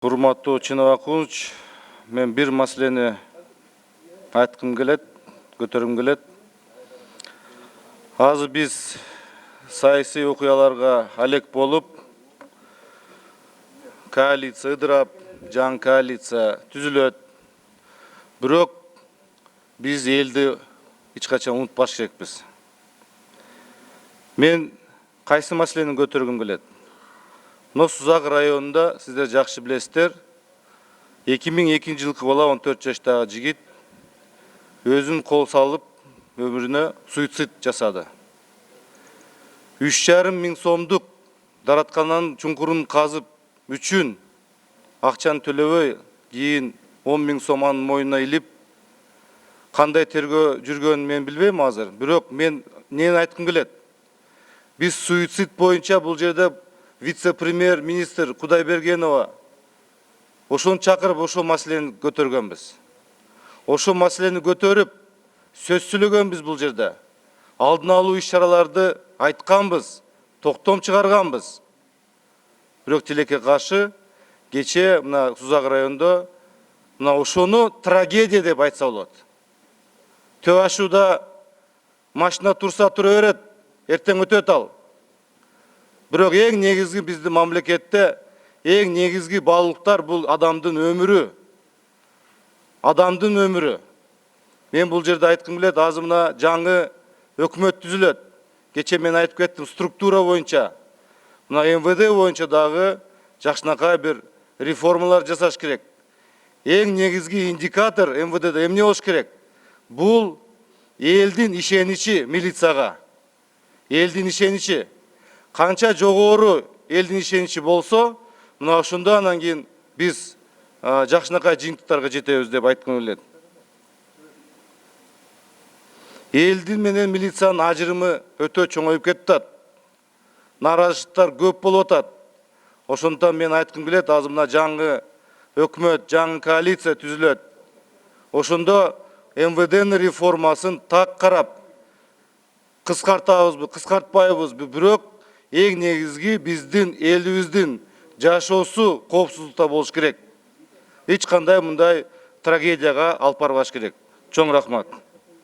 Урматтуу Чиновакович, мен бир маселени айткым келет, көтөргүм келет. Азыр биз саясий окуяларга алек болуп, коалиция ыдырап, жаңы коалиция түзүлөт. Бирок биз элди эч качан унутпаш керекпиз. Мен кайсы маселени көтөргүм келет? Сузак районунда сиздер жакшы билесиздер, 2002 жылкы бала 14 жаштагы жигит өзүн кол салып өмүрүнө суицид жасады. 3,5 миң сомдук дараткананын чуңкурун казып үчүн акчаны төлөбөй, кийин 10 миң сом анын мойнуна илип, кандай тергөө жүргөнүн мен билбейм азыр. Бирок мен эмнени айткым келет? Биз суицид боюнча бул жерде вице-премьер-министр Кудайбергенова ошону чакырып, ошол маселени көтөргөнбүз. Ошол маселени көтөрүп, сөз сүйлөгөнбүз бул жерде. Алдын алуу иш-чараларды айтканбыз, токтом чыгарганбыз. Бирок тилекке каршы кече мына Сузак районунда мына ошону трагедия деп айтса болот. Төө ашууда машина турса тура берет, эртең өтөт ал. Бирок эң негизги биздин мамлекетте эң негизги баалуулуктар бул адамдын өмүрү. Адамдын өмүрү. Мен бул жерде айткым келет, азыр мына жаңы өкмөт түзүлөт. Кече мен айтып кеттим, структура боюнча, мына МВД боюнча дагы жакшынакай бир реформалар жасаш керек. Эң негизги индикатор МВДде эмне болуш керек? Бул элдин ишеничи милицияга. Элдин ишеничи. Канча жогору элдин ишеничи болсо, мына ошондо анан кийин биз жакшынакай жыйынтыктарга жетебиз деп айткым келет. Элдин менен милициянын ажырымы өтө чоңоюп кетти. Нааразычылыктар көп болуп атат. Ошондон мен айткым келет, азыр мына жаңы өкмөт, жаңы коалиция түзүлөт. Ошондо МВДнын реформасын так карап, кыскартабызбы, кыскартпайбызбы, бирок эң негизги биздин элибиздин жашоосу коопсуздукта болуш керек. Эч кандай мындай трагедияга алып барбаш керек. Чоң рахмат.